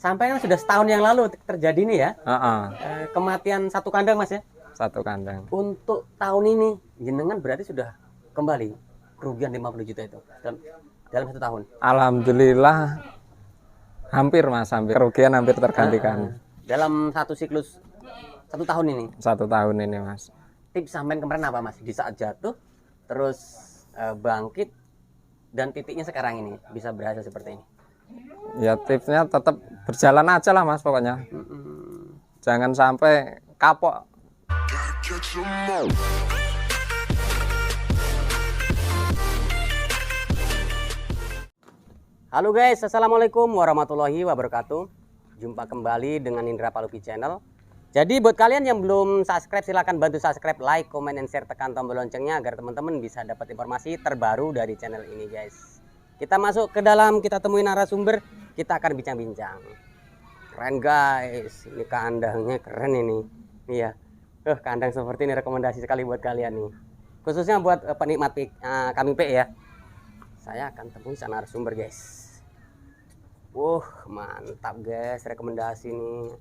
Sampai kan sudah setahun yang lalu terjadi nih ya. Kematian satu kandang Mas ya. Satu kandang. Untuk tahun ini jenengan berarti sudah kembali kerugian 50 juta itu dalam satu tahun. Alhamdulillah hampir Mas, kerugian hampir tergantikan. Dalam satu siklus satu tahun ini. Satu tahun ini Mas. Tips sampean kemarin apa Mas? Di saat jatuh terus bangkit dan titiknya sekarang ini bisa berhasil seperti ini. Ya tipsnya tetap berjalan aja lah Mas pokoknya. Jangan sampai kapok. Halo guys, assalamualaikum warahmatullahi wabarakatuh. Jumpa kembali dengan Indra Palupi Channel. Jadi buat kalian yang belum subscribe, silahkan bantu subscribe, like, comment, and share, tekan tombol loncengnya agar teman-teman bisa dapat informasi terbaru dari channel ini guys. Kita masuk ke dalam, kita temuin narasumber, kita akan bincang-bincang. Keren guys, ini kandangnya keren ini. Iya, kandang seperti ini rekomendasi sekali buat kalian nih. Khususnya buat penikmat kambing PE ya. Saya akan temui sana narasumber guys. Mantap guys, rekomendasi nih.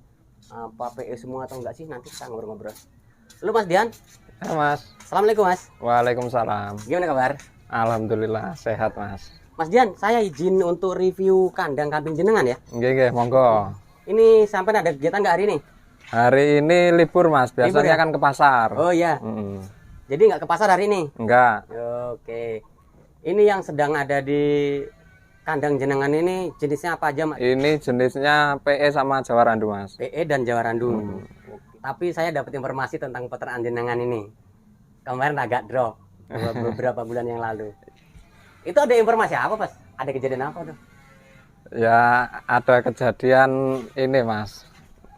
Apa PE semua atau enggak sih, nanti kita ngobrol-ngobrol. Lu Mas Dian? Ya Mas. Assalamualaikum Mas. Waalaikumsalam. Gimana kabar? Alhamdulillah sehat Mas. Mas Dian, saya izin untuk review kandang kambing jenengan ya. Nggih, monggo. Ini sampai ada kegiatan nggak hari ini? Hari ini libur Mas, biasanya libur, ya? kan ke pasar. Oh iya. Jadi nggak ke pasar hari ini? Enggak. Oke. Ini yang sedang ada di kandang jenengan ini jenisnya apa aja Mas? Ini jenisnya PE sama Jawa Randu Mas. PE dan Jawa Randu. Tapi saya dapat informasi tentang peternakan jenengan ini. Kemarin agak drop beberapa bulan yang lalu. Itu ada informasi apa Mas? Ada kejadian apa tuh? Ya ada kejadian ini Mas,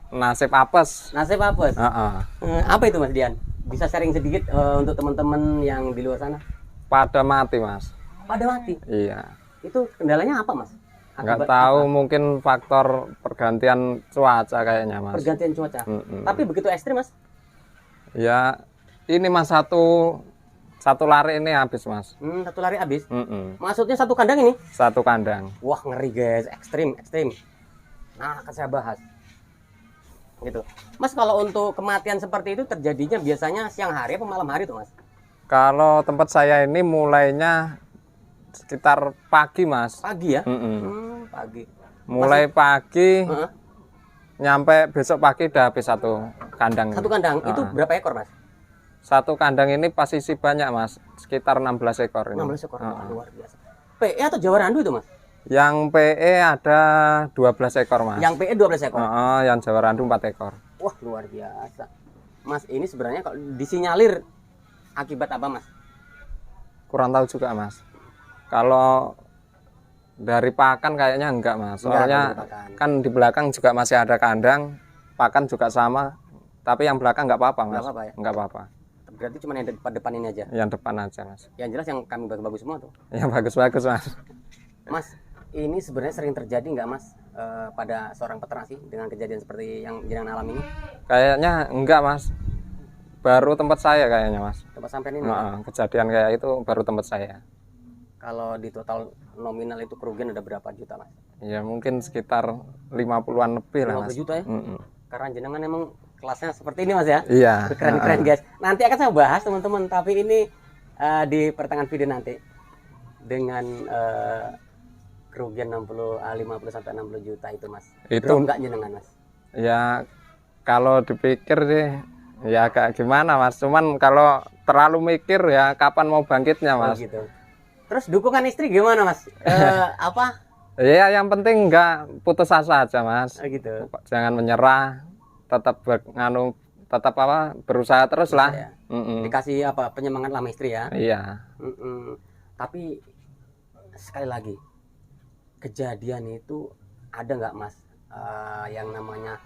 nasib apes. Nasib apes? Apa itu Mas Dian? Bisa sharing sedikit untuk teman-teman yang di luar sana? Pada mati Mas. Pada mati? Iya. Itu kendalanya apa Mas? Nggak tahu apa? Mungkin faktor pergantian cuaca kayaknya Mas. Pergantian cuaca? Tapi begitu ekstrim Mas? Ya ini Mas, satu lari ini habis Mas. Satu lari habis? Maksudnya satu kandang ini? Satu kandang. Wah ngeri guys, ekstrim. Nah akan saya bahas gitu. Mas, kalau untuk kematian seperti itu terjadinya biasanya siang hari atau malam hari tuh Mas? Kalau tempat saya ini mulainya sekitar pagi Mas. Pagi ya? Pagi. Mulai pagi nyampe besok pagi udah habis satu kandang. Satu kandang itu berapa ekor Mas? Satu kandang ini posisi banyak Mas, sekitar 16 ekor ini. 16 ekor, luar biasa. PE atau Jawa Randu itu Mas? Yang PE ada 12 ekor Mas. Yang PE 12 ekor? Yang Jawa Randu 4 ekor. Wah luar biasa. Mas, ini sebenarnya kalau disinyalir akibat apa Mas? Kurang tahu juga Mas. Kalau dari pakan kayaknya enggak Mas. Soalnya kan di belakang juga masih ada kandang, pakan juga sama. Tapi yang belakang enggak apa-apa Mas. Enggak apa-apa ya? Enggak apa-apa. Berarti cuma yang depan ini aja? Yang depan aja Mas. Yang jelas yang kami bagus-bagus semua tuh? Yang bagus-bagus Mas. Mas, ini sebenarnya sering terjadi nggak Mas pada seorang peternak sih dengan kejadian seperti yang jenengan alami ini? Kayaknya enggak Mas. Baru tempat saya kayaknya Mas. Tempat sampean ini? Kejadian kayak itu baru tempat saya. Kalau di total nominal itu kerugian ada berapa juta Mas? Ya mungkin sekitar 50-an lebih lah Mas. 50 juta ya? Karena jenengan emang kelasnya seperti ini Mas ya? Iya. Keren-keren guys. Nanti akan saya bahas teman-teman, tapi ini di pertengahan video nanti dengan kerugian 50 sampai 60 juta itu Mas. Itu enggak jenengan Mas? Ya kalau dipikir sih ya agak gimana Mas. Cuman kalau terlalu mikir ya kapan mau bangkitnya Mas. Gitu. Terus dukungan istri gimana Mas? Apa? Ya yang penting enggak putus asa aja Mas. Gitu. Jangan menyerah. Tetap berusaha terus lah ya. Dikasih penyemangat sama istri ya. Iya. Tapi sekali lagi kejadian itu ada nggak Mas yang namanya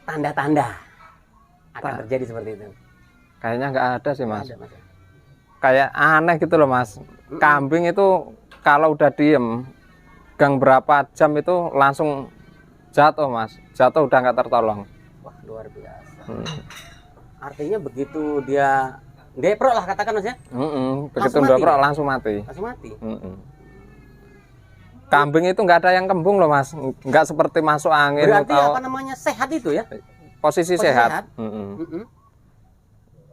tanda-tanda akan terjadi seperti itu? Kayaknya nggak ada sih Mas. Ada, Mas. Kayak aneh gitu loh Mas. Kambing itu kalau udah diem gang berapa jam itu langsung jatuh Mas, jatuh udah nggak tertolong. Wah luar biasa. Artinya begitu dia deprok lah katakan Mas ya? Begitu deprok langsung mati. Langsung mati. Kambing itu nggak ada yang kembung loh mas, nggak seperti masuk angin. Berarti atau apa namanya sehat itu ya? posisi sehat.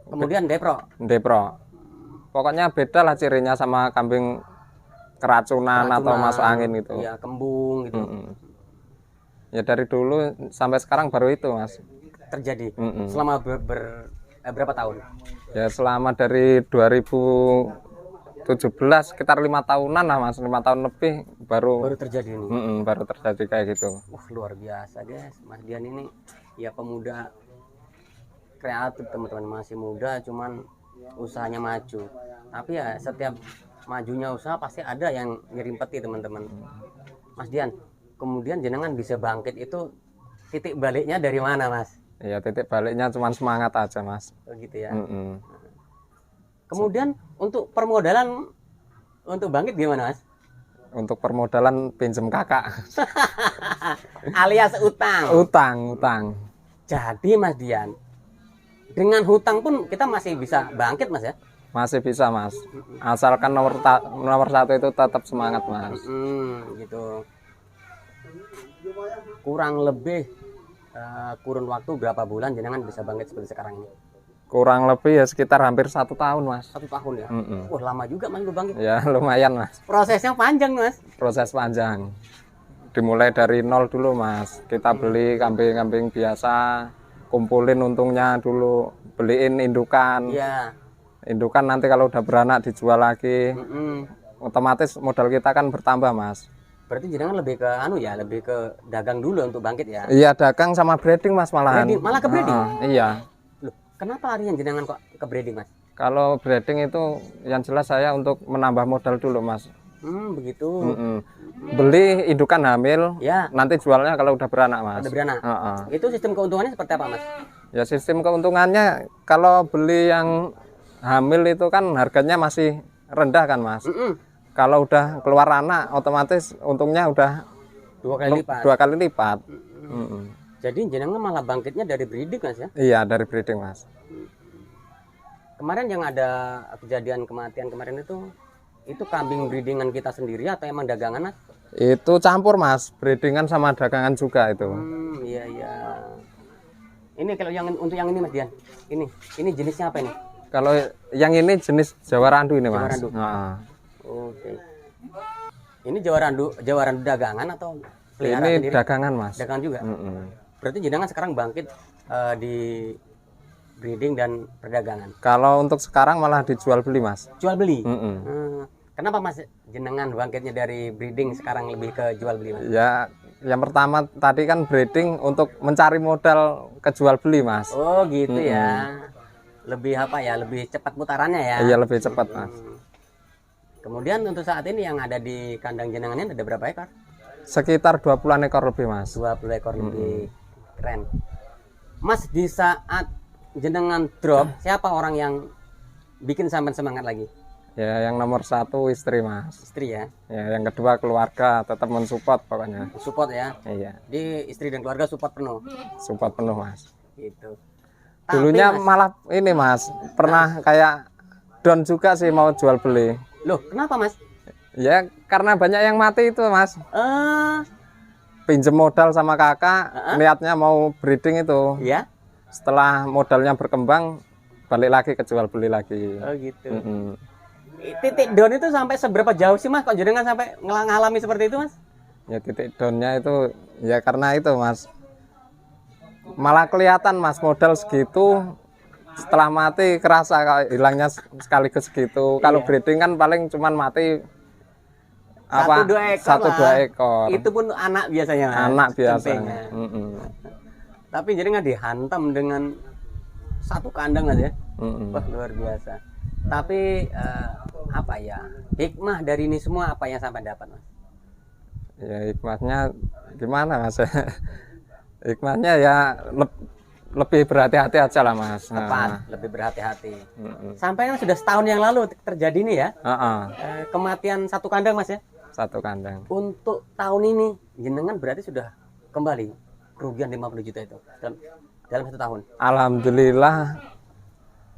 Kemudian depro. Depro. Pokoknya beda lah cirinya sama kambing keracunan atau masuk angin gitu. Iya, kembung gitu. Ya dari dulu sampai sekarang baru itu mas. Terjadi. Selama berapa tahun? Ya selama dari 2017 sekitar 5 tahunan lah mas, 5 tahun lebih baru terjadi ini. baru terjadi kayak gitu. Luar biasa guys, Mas Dian ini ya pemuda kreatif teman-teman, masih muda cuman usahanya maju. Tapi ya setiap majunya usaha pasti ada yang ngirim peti teman-teman. Mas Dian, kemudian jenengan bisa bangkit itu titik baliknya dari mana mas? Ya titik baliknya cuman semangat aja mas. Oh gitu ya. Kemudian untuk permodalan untuk bangkit gimana mas? Untuk permodalan pinjem kakak. Alias utang. Utang. Jadi Mas Dian, dengan hutang pun kita masih bisa bangkit mas ya? Masih bisa mas. Asalkan nomor satu itu tetap semangat mas. Gitu. Kurang lebih kurun waktu berapa bulan jenengan bisa bangkit seperti sekarang ini? Kurang lebih ya sekitar hampir 1 tahun mas. 1 tahun ya? Wah lama juga mas lu bangkit. Ya lumayan mas. Prosesnya panjang mas. Proses panjang. Dimulai dari nol dulu mas. Kita beli kambing-kambing biasa, kumpulin untungnya dulu, beliin indukan. Iya. Indukan nanti kalau udah beranak dijual lagi. Otomatis modal kita kan bertambah mas. Berarti jenengan lebih ke lebih ke dagang dulu untuk bangkit ya? Iya dagang sama breeding mas malahan. Malah ke breeding? Iya. Loh, kenapa larinya jenengan kok ke breeding mas? Kalau breeding itu yang jelas saya untuk menambah modal dulu mas. Begitu. Beli indukan hamil, ya. Nanti jualnya kalau udah beranak mas. Udah beranak. Itu sistem keuntungannya seperti apa mas? Ya sistem keuntungannya kalau beli yang hamil itu kan harganya masih rendah kan mas. Kalau udah keluar anak otomatis untungnya udah 2 kali lipat. 2 kali lipat. Jadi jenengan malah bangkitnya dari breeding mas ya? Iya dari breeding mas. Kemarin yang ada kejadian kematian kemarin itu kambing breedingan kita sendiri atau emang dagangan mas? Itu campur mas, breedingan sama dagangan juga itu. Iya. Ini kalau untuk yang ini mas Dian, ini jenisnya apa ini? Kalau yang ini jenis Jawa Randu ini mas. Jawa Randu. Oke. Ini Jawa Randu dagangan atau pelihara ini sendiri? Dagangan mas. Dagangan juga. Berarti jenengan sekarang bangkit di breeding dan perdagangan. Kalau untuk sekarang malah dijual beli mas. Jual beli. Kenapa mas jenengan bangkitnya dari breeding sekarang lebih ke jual beli mas? Ya yang pertama tadi kan breeding untuk mencari modal ke jual beli mas. Oh gitu ya. Lebih lebih cepat putarannya ya? Iya lebih cepat mas. Kemudian untuk saat ini yang ada di kandang jenengan ini ada berapa ekor? Sekitar 20-an ekor lebih mas. 20 ekor lebih. Keren. Mas di saat jenengan drop, siapa orang yang bikin sampean semangat lagi? Ya yang nomor 1 istri mas. Istri ya? Ya yang kedua keluarga, tetap mensupport pokoknya. Support ya? Iya. Di istri dan keluarga support penuh? Support penuh mas. Gitu. Dulunya malah ini mas, pernah kayak down juga sih mau jual beli. Loh kenapa mas? Ya karena banyak yang mati itu mas. Pinjem modal sama kakak, niatnya mau breeding itu. Iya. Setelah modalnya berkembang, balik lagi ke jual beli lagi. Oh gitu. Titik down itu sampai seberapa jauh sih mas? Kok jenengan sampai ngalami seperti itu mas? Ya titik downnya itu ya karena itu mas. Malah kelihatan mas modal segitu. Setelah mati kerasa hilangnya sekaligus gitu. Kalau breeding kan paling cuman mati 1-2 ekor. 1-2 ekor. Itu pun anak biasanya. Mas. Anak biasa. Tapi jadi nggak dihantam dengan satu kandang mas ya. Wah luar biasa. Tapi hikmah dari ini semua apa yang sampai dapat mas? Ya hikmahnya gimana mas? Hikmahnya ya lebih berhati-hati aja lah mas. Tepat, lebih berhati-hati. Sampai sudah setahun yang lalu terjadi ini ya. Kematian satu kandang mas ya. Satu kandang. Untuk tahun ini jenengan berarti sudah kembali kerugian 50 juta itu dalam 1 tahun. Alhamdulillah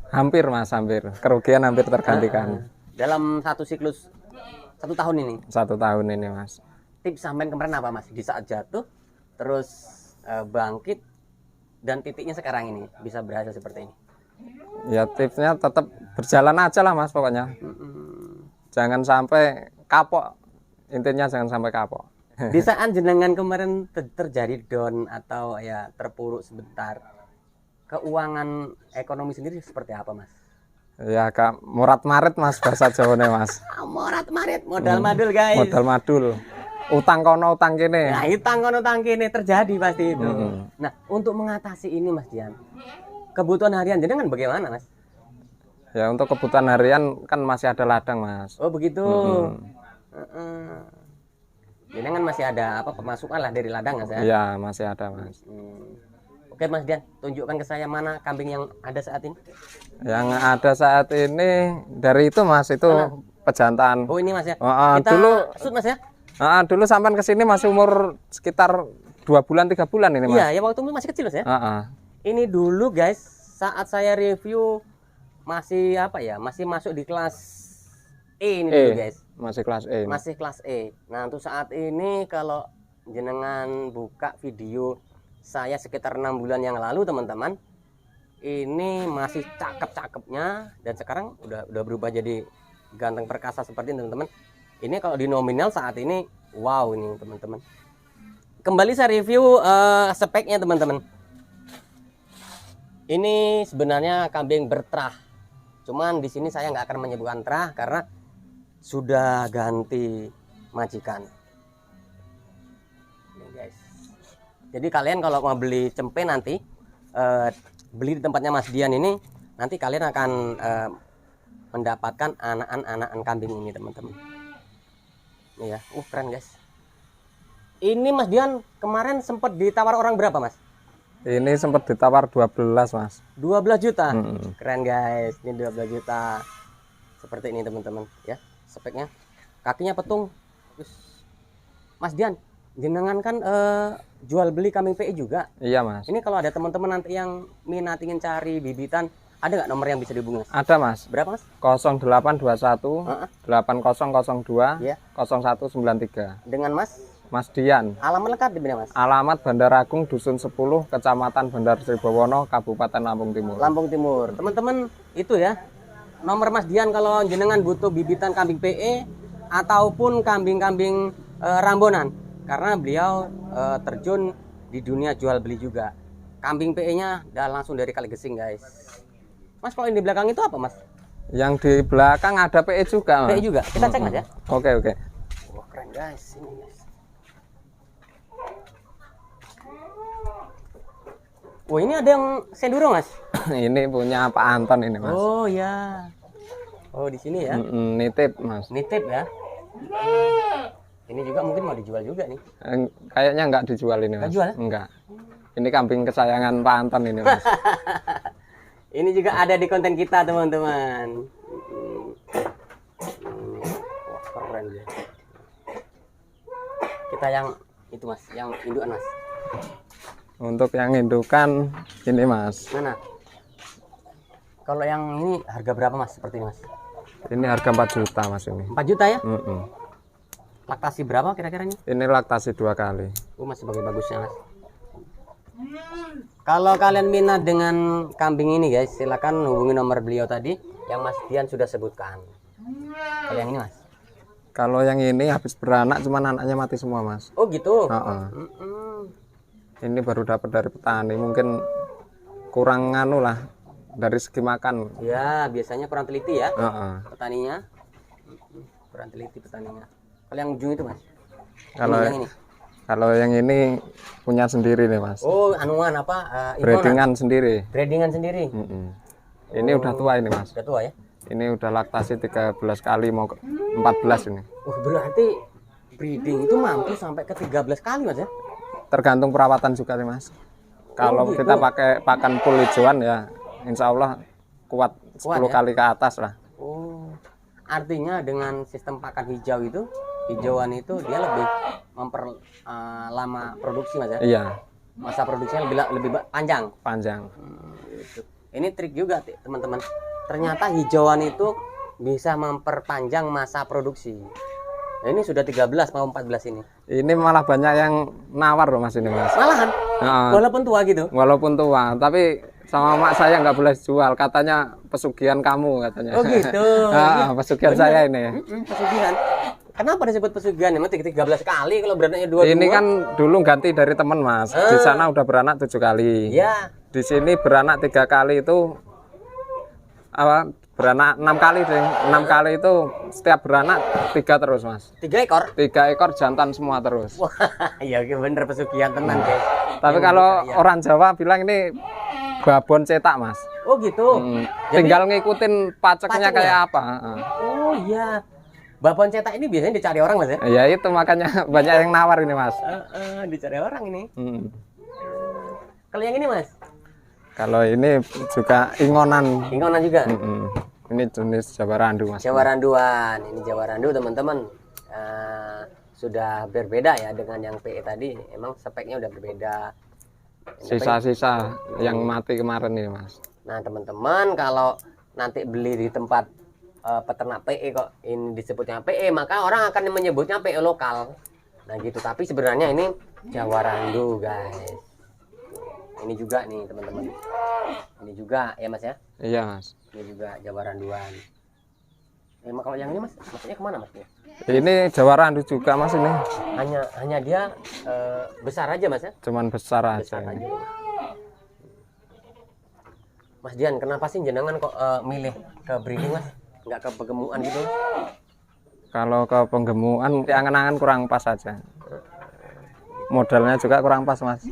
hampir mas, kerugian hampir tergantikan. Dalam satu siklus 1 tahun ini. 1 tahun ini mas. tips sampean kemarin apa Mas? Di saat jatuh terus bangkit dan titiknya sekarang ini bisa berhasil seperti ini. Ya tipsnya tetap berjalan aja lah Mas pokoknya. Jangan sampai kapok. Intinya jangan sampai kapok. Di saat jenengan kemarin terjadi down atau ya terpuruk sebentar, keuangan ekonomi sendiri seperti apa Mas? Ya agak murat-marit Mas bahasa Jawane Mas. Murat-marit, modal madul guys. Modal madul. Utang kono utang kene. Nah, utang kono utang kene terjadi pasti itu. Nah, untuk mengatasi ini Mas Dian, kebutuhan harian jenengan bagaimana Mas? Ya untuk kebutuhan harian kan masih ada ladang Mas. Oh begitu. Jenengan masih ada apa pemasukan lah dari ladang Mas ya? Iya masih ada Mas. Oke Mas Dian, tunjukkan ke saya mana kambing yang ada saat ini. Yang ada saat ini dari itu Mas, itu pejantan. Oh ini Mas ya. Kita dulu shoot Mas ya. Dulu sampai ke sini masih umur sekitar 2 bulan 3 bulan ini Mas. Iya, ya waktu itu masih kecil Mas ya. Ini dulu guys, saat saya review masih apa ya? Masih masuk di kelas E ini dulu guys. Masih kelas E. Masih kelas E. Nah, untuk saat ini kalau jenengan buka video saya sekitar 6 bulan yang lalu teman-teman, ini masih cakep-cakepnya dan sekarang udah berubah jadi ganteng perkasa seperti ini teman-teman. Ini kalau di nominal saat ini wow ini teman-teman. Kembali saya review speknya teman-teman. Ini sebenarnya kambing berterah. Cuman di sini saya nggak akan menyebutkan terah karena sudah ganti majikan. Ini guys. Jadi kalian kalau mau beli cempe nanti beli di tempatnya Mas Dian ini, nanti kalian akan mendapatkan anakan kambing ini teman-teman. Ini ya, keren guys. Ini Mas Dian kemarin sempat ditawar orang berapa Mas? Ini sempat ditawar 12 Mas. 12 juta. Keren guys, ini 12 juta. Seperti ini teman-teman ya. Speknya kakinya petung. Terus Mas Dian, jenengan kan jual beli kambing PE juga. Iya Mas. Ini kalau ada teman-teman nanti yang minat ingin cari bibitan, ada nggak nomor yang bisa dihubungi? Ada Mas. Berapa Mas? 0821 8002 0193. Dengan Mas Dian. Alamat lengkap di mana Mas? Alamat Bandar Agung Dusun 10, Kecamatan Bandar Sribawono, Kabupaten Lampung Timur. Lampung Timur. Teman-teman itu ya. Nomor Mas Dian kalau jenengan butuh bibitan kambing PE ataupun kambing-kambing rambonan, karena beliau terjun di dunia jual beli juga. Kambing PE-nya langsung dari Kaligesing guys. Mas kalau ini di belakang itu apa Mas? Yang di belakang ada PE juga Mas. PE juga. Kita cek Mas ya. Oke. Wah keren guys ini guys. Wah ini ada yang senduro Mas. Ini punya Pak Anton ini Mas. Oh ya. Oh di sini ya. Nitip Mas. Nitip ya. Ini juga mungkin mau dijual juga nih. Kayaknya nggak dijual ini Mas. Nggak jual ya? Enggak. Ini kambing kesayangan Pak Anton ini Mas. Ini juga ada di konten kita teman-teman. Wah keren ya. Kita yang itu Mas, yang indukan Mas. Untuk yang indukan ini Mas. Mana? Kalau yang ini harga berapa Mas seperti ini Mas? Ini harga 4 juta Mas ini. 4 juta ya? Mm-mm. Laktasi berapa kira-kira ini? Ini laktasi 2 kali. Oh masih bagus-bagusnya Mas. Kalau kalian minat dengan kambing ini guys, silakan hubungi nomor beliau tadi yang Mas Dian sudah sebutkan. Kalau yang ini Mas? Kalau yang ini habis beranak cuman anaknya mati semua Mas. Oh gitu? Ini baru dapat dari petani, mungkin kurang nganu lah dari segi makan. Ya biasanya kurang teliti ya petaninya. Kurang teliti petaninya. Kalau yang ujung itu Mas? Kalau yang ini punya sendiri nih Mas. Oh anuan apa? Breedingan sendiri. Breedingan sendiri. Ini udah tua ini Mas. Udah tua ya? Ini udah laktasi 13 kali mau 14 ini. Berarti breeding itu mampu sampai ke 13 kali Mas ya? Tergantung perawatan juga sih Mas. Kalau kita pakai pakan full hijauan ya insya Allah kuat 10 kali ke atas lah. Oh, artinya dengan sistem pakan hijau itu, hijauan itu dia lebih lama produksi Mas ya? Iya. Masa produksinya lebih panjang. Gitu. Ini trik juga teman-teman. Ternyata hijauan itu bisa memperpanjang masa produksi. Nah, ini sudah 13 mau 14 ini. Ini malah banyak yang nawar loh mas ini mas. Malahan, walaupun tua gitu. Walaupun tua, tapi sama mak saya nggak boleh jual, katanya pesugihan kamu katanya. Oh gitu. Pesugihan saya ini. Pesugihan. Kenapa disebut pesugihan? Emang 13 kali kalau beranaknya 22? Ini kan dulu ganti dari teman mas. Di sana udah beranak 7 kali. Ya. Di sini beranak 3 kali itu beranak 6 kali deh. 6 kali itu setiap beranak 3 terus mas. 3 ekor? 3 ekor jantan semua terus. Wah, iya bener pesugihan tenan guys. Tapi kalau orang Jawa bilang ini babon cetak mas. Oh gitu. Tinggal ngikutin paceknya kayak apa. Oh iya. Babon cetak ini biasanya dicari orang mas ya? Ya itu makanya banyak yang nawar ini mas. Dicari orang ini. Kalau yang ini mas? Kalau ini juga ingonan. Ingonan juga? Ini jenis Jawa Randu mas. Jawa Randuan. Ini Jawa Randu teman-teman. Sudah berbeda ya dengan yang PE tadi. Emang speknya udah berbeda. Sisa-sisa yang mati kemarin ini mas. Nah teman-teman kalau nanti beli di tempat peternak PE kok ini disebutnya PE, maka orang akan menyebutnya PE lokal. Nah gitu, tapi sebenarnya ini Jawa Randu guys. Ini juga nih teman-teman. Ini juga ya mas ya? Iya mas. Ini juga Jawa Randuan. Kalau yang ini mas, maksudnya kemana mas? Ini Jawa Randu juga mas ini. Hanya dia besar aja mas ya? Cuman besar aja. Mas Dian, kenapa sih jenengan kok milih ke breeding mas? Nggak ke penggemukan gitu? Kalau ke penggemukan, angan-angan kurang pas aja. Modalnya juga kurang pas mas.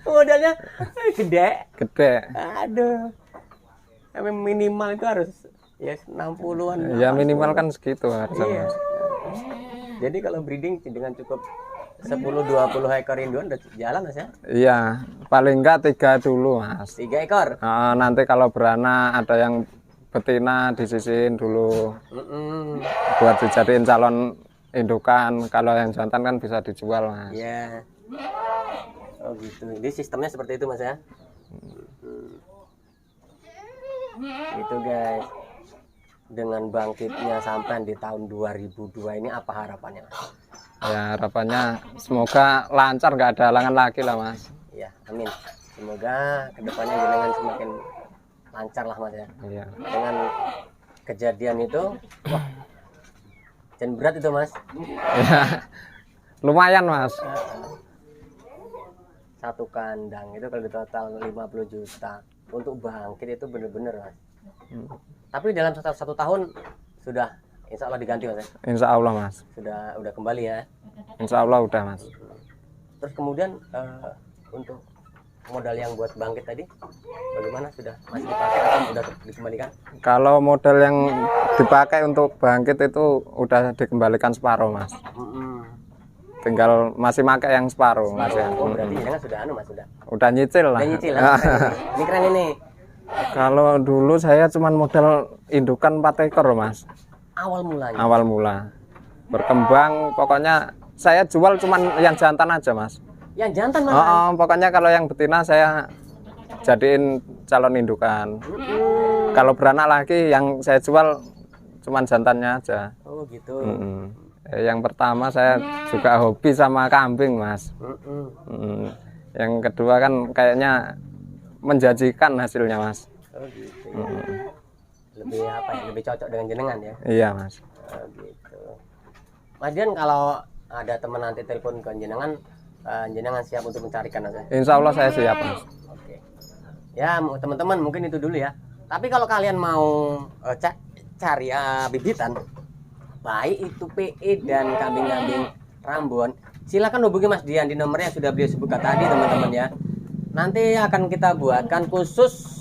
Modalnya gede. Aduh. Minimal itu harus ya 60-an. Ya minimal kan segitu harusnya. Iya. Jadi kalau breeding dengan cukup 10-20 ekor induan udah jalan mas ya? Iya, paling enggak 3 dulu mas. 3 ekor? Nanti kalau beranak ada yang betina disisihin dulu. Buat dijadiin calon indukan. Kalau yang jantan kan bisa dijual mas. Iya. Oh gitu. Jadi sistemnya seperti itu mas ya? Itu guys. Dengan bangkitnya sampai di tahun 2002 ini apa harapannya? Ya harapannya semoga lancar, nggak ada halangan lagi lah mas. Ya amin. Semoga kedepannya jenengan semakin lancar lah mas ya. Iya. Dengan kejadian itu, wah, dan berat itu mas. Ya lumayan mas. Satu kandang itu kalau di total 50 juta untuk bangkit itu bener-bener mas. Tapi dalam satu tahun sudah insya Allah diganti mas ya? Insya Allah mas. Udah kembali ya? Insya Allah udah mas. Terus kemudian untuk modal yang buat bangkit tadi bagaimana, sudah masih dipakai atau sudah dikembalikan? Kalau modal yang dipakai untuk bangkit itu udah dikembalikan separuh mas. Tinggal masih pakai yang separuh mas ya. Oh berarti jangan sudah mas udah nyicil lah. Udah nyicil lah. Ini keren ini. Kalau dulu saya cuman modal indukan 4 ekor mas. Awal mulanya? Awal mula. Berkembang pokoknya saya jual cuman yang jantan aja mas. Yang jantan mas? Pokoknya kalau yang betina saya jadiin calon indukan. Kalau beranak lagi yang saya jual cuman jantannya aja. Oh gitu. Yang pertama saya juga hobi sama kambing mas. Yang kedua kan kayaknya menjanjikan hasilnya mas. Oh gitu ya. Lebih apa ya, lebih cocok dengan jenengan ya? Iya mas. Oh gitu. Mas Dian, kalau ada teman nanti telepon ke jenengan, jenengan siap untuk mencarikan mas? Insya Allah saya siap mas. Oke. Ya teman-teman mungkin itu dulu ya. Tapi kalau kalian mau cari bibitan, baik itu PE dan kambing-kambing Rambon, silakan hubungi Mas Dian di nomor yang sudah beliau sebutkan tadi teman-teman ya. Nanti akan kita buatkan khusus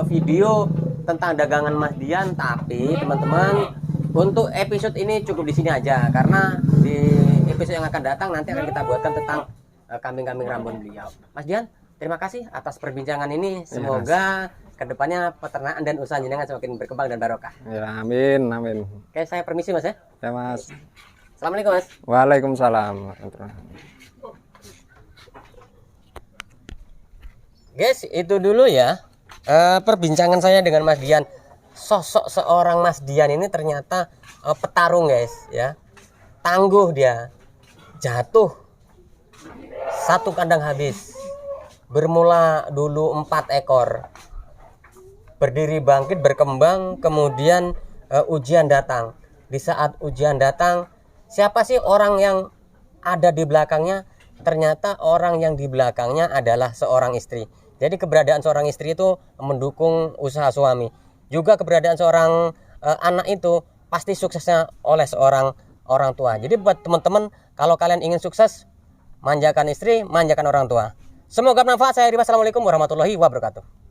video tentang dagangan Mas Dian, tapi teman-teman untuk episode ini cukup di sini aja, karena di episode yang akan datang nanti akan kita buatkan tentang kambing-kambing Rambon beliau. Mas Dian, terima kasih atas perbincangan ini. Semoga kedepannya peternakan dan usaha jenengan semakin berkembang dan barokah. Ya, amin, amin. Oke, saya permisi mas ya. Ya mas. Assalamualaikum mas. Waalaikumsalam. Guys, itu dulu ya perbincangan saya dengan Mas Dian. Sosok seorang Mas Dian ini ternyata petarung guys ya. Tangguh dia. Jatuh satu kandang habis. Bermula dulu 4 ekor. Berdiri bangkit berkembang, kemudian ujian datang. Di saat ujian datang, siapa sih orang yang ada di belakangnya? Ternyata orang yang di belakangnya adalah seorang istri. Jadi keberadaan seorang istri itu mendukung usaha suami. Juga keberadaan seorang anak itu pasti suksesnya oleh seorang orang tua. Jadi buat teman-teman, kalau kalian ingin sukses, manjakan istri, manjakan orang tua. Semoga bermanfaat. Saya Riba. Assalamualaikum warahmatullahi wabarakatuh.